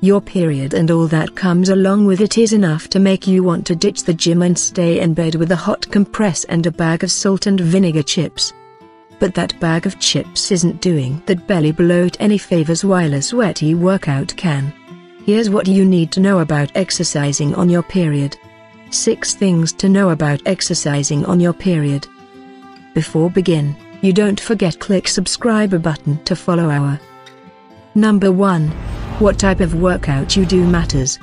Your period and all that comes along with it is enough to make you want to ditch the gym and stay in bed with a hot compress and a bag of salt and vinegar chips. But that bag of chips isn't doing that belly bloat any favors while a sweaty workout can. Here's what you need to know about exercising on your period. 6 things to know about exercising on your period. Before begin, you don't forget click subscribe button to follow our. Number 1. What type of workout you do matters.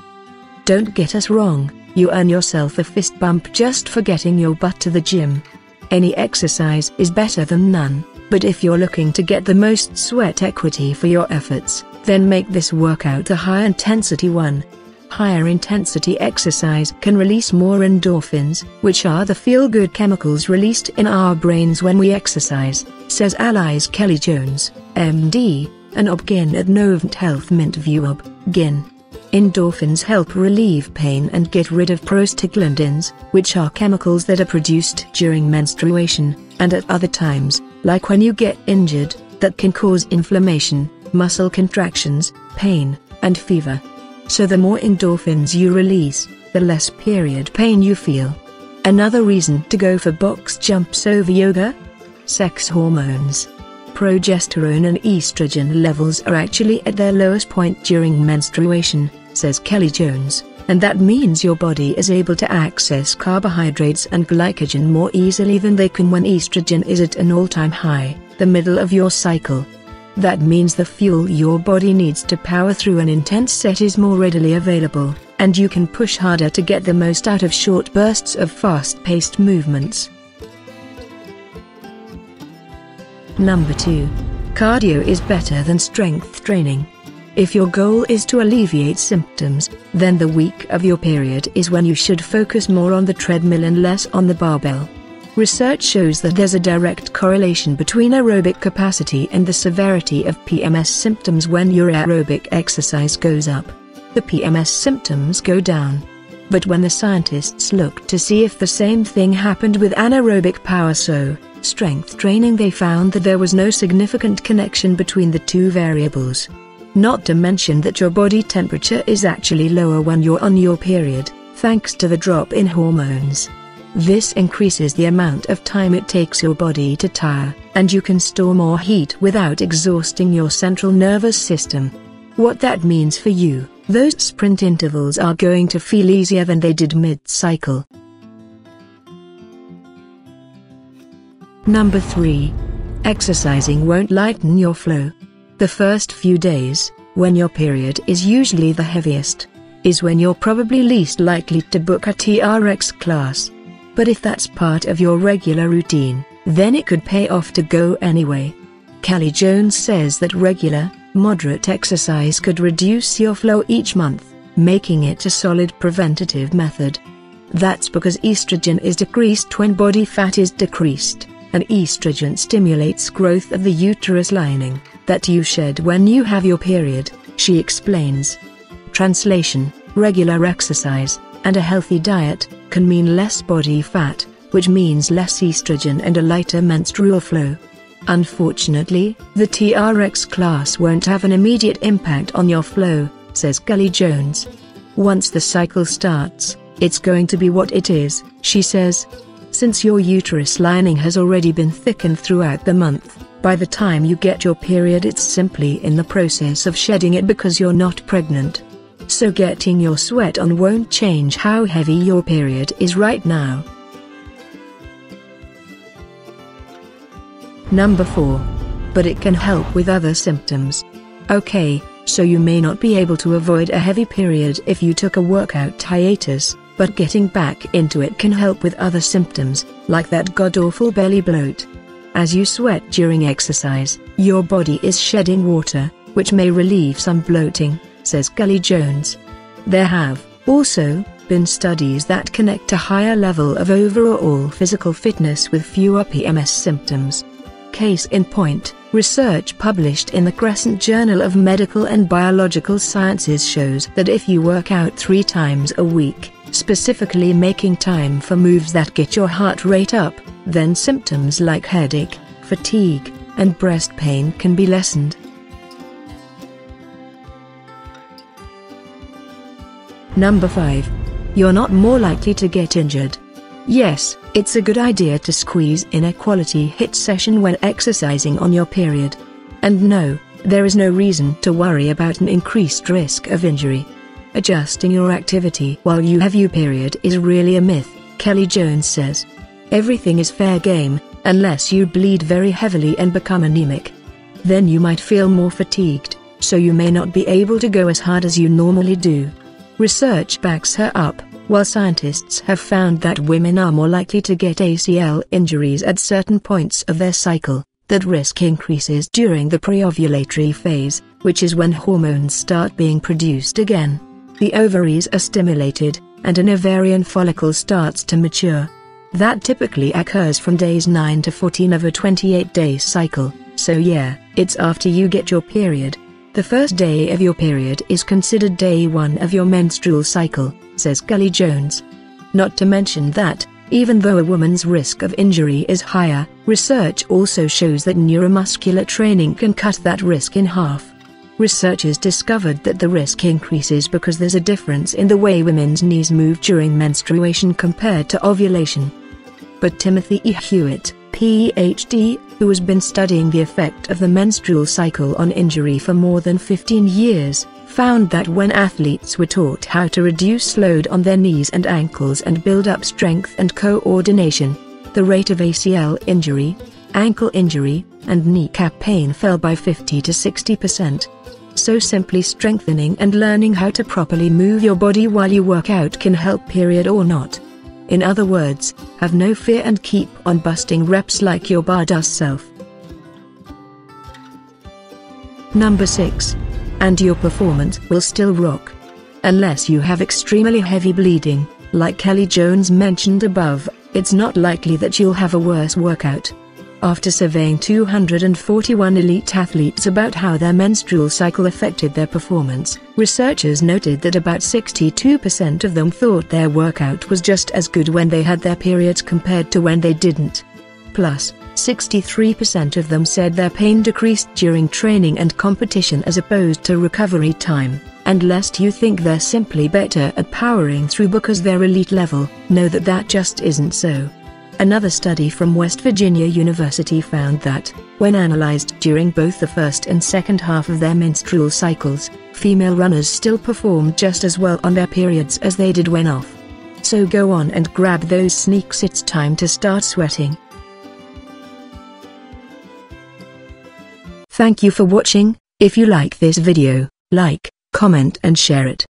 Don't get us wrong, you earn yourself a fist bump just for getting your butt to the gym. Any exercise is better than none, but if you're looking to get the most sweat equity for your efforts, then make this workout a high-intensity one. Higher intensity exercise can release more endorphins, which are the feel-good chemicals released in our brains when we exercise, says Allies Kelly Jones, MD, an obgyn at Novant Health Mint Vuob, Gyn. Endorphins help relieve pain and get rid of prostaglandins, which are chemicals that are produced during menstruation, and at other times, like when you get injured, that can cause inflammation, muscle contractions, pain, and fever. So the more endorphins you release, the less period pain you feel. Another reason to go for box jumps over yoga? Sex hormones. Progesterone and estrogen levels are actually at their lowest point during menstruation, says Kelly Jones, and that means your body is able to access carbohydrates and glycogen more easily than they can when estrogen is at an all-time high, the middle of your cycle. That means the fuel your body needs to power through an intense set is more readily available, and you can push harder to get the most out of short bursts of fast-paced movements. Number 2. Cardio is better than strength training. If your goal is to alleviate symptoms, then the week of your period is when you should focus more on the treadmill and less on the barbell. Research shows that there's a direct correlation between aerobic capacity and the severity of PMS symptoms. When your aerobic exercise goes up, the PMS symptoms go down. But when the scientists looked to see if the same thing happened with anaerobic power, so strength training, they found that there was no significant connection between the two variables. Not to mention that your body temperature is actually lower when you're on your period, thanks to the drop in hormones. This increases the amount of time it takes your body to tire, and you can store more heat without exhausting your central nervous system. What that means for you, those sprint intervals are going to feel easier than they did mid-cycle. Number 3. Exercising won't lighten your flow. The first few days, when your period is usually the heaviest, is when you're probably least likely to book a TRX class. But if that's part of your regular routine, then it could pay off to go anyway. Kelly Jones says that regular, moderate exercise could reduce your flow each month, making it a solid preventative method. That's because estrogen is decreased when body fat is decreased, and estrogen stimulates growth of the uterus lining, that you shed when you have your period, she explains. Translation: regular exercise, and a healthy diet, can mean less body fat, which means less estrogen and a lighter menstrual flow. Unfortunately, the TRX class won't have an immediate impact on your flow, says Kelly Jones. Once the cycle starts, it's going to be what it is, she says. Since your uterus lining has already been thickened throughout the month, by the time you get your period it's simply in the process of shedding it because you're not pregnant. So getting your sweat on won't change how heavy your period is right now. Number 4. But it can help with other symptoms. Okay, so you may not be able to avoid a heavy period if you took a workout hiatus, but getting back into it can help with other symptoms, like that god-awful belly bloat. As you sweat during exercise, your body is shedding water, which may relieve some bloating, says Kelly Jones. There have also been studies that connect a higher level of overall physical fitness with fewer PMS symptoms. Case in point, research published in the Crescent Journal of Medical and Biological Sciences shows that if you work out 3 times a week, specifically making time for moves that get your heart rate up, then symptoms like headache, fatigue, and breast pain can be lessened. Number 5. You're not more likely to get injured. Yes, it's a good idea to squeeze in a quality HIIT session when exercising on your period. And no, there is no reason to worry about an increased risk of injury. Adjusting your activity while you have your period is really a myth, Kelly Jones says. Everything is fair game, unless you bleed very heavily and become anemic. Then you might feel more fatigued, so you may not be able to go as hard as you normally do. Research backs her up. While scientists have found that women are more likely to get ACL injuries at certain points of their cycle, that risk increases during the pre-ovulatory phase, which is when hormones start being produced again. The ovaries are stimulated, and an ovarian follicle starts to mature. That typically occurs from days 9 to 14 of a 28-day cycle, so yeah, it's after you get your period. The first day of your period is considered day 1 of your menstrual cycle, says Kelly Jones. Not to mention that, even though a woman's risk of injury is higher, research also shows that neuromuscular training can cut that risk in half. Researchers discovered that the risk increases because there's a difference in the way women's knees move during menstruation compared to ovulation. But Timothy E. Hewitt, Ph.D., who has been studying the effect of the menstrual cycle on injury for more than 15 years, found that when athletes were taught how to reduce load on their knees and ankles and build up strength and coordination, the rate of ACL injury, ankle injury, and kneecap pain fell by 50 to 60%. So simply strengthening and learning how to properly move your body while you work out can help, period or not. In other words, have no fear and keep on busting reps like your badass self. Number 6. And your performance will still rock. Unless you have extremely heavy bleeding, like Kelly Jones mentioned above, it's not likely that you'll have a worse workout. After surveying 241 elite athletes about how their menstrual cycle affected their performance, researchers noted that about 62% of them thought their workout was just as good when they had their periods compared to when they didn't. Plus, 63% of them said their pain decreased during training and competition as opposed to recovery time. And lest you think they're simply better at powering through because they're elite level, know that that just isn't so. Another study from West Virginia University found that, when analyzed during both the first and second half of their menstrual cycles, female runners still performed just as well on their periods as they did when off. So go on and grab those sneaks, it's time to start sweating. Thank you for watching. If you like this video, like, comment and share it.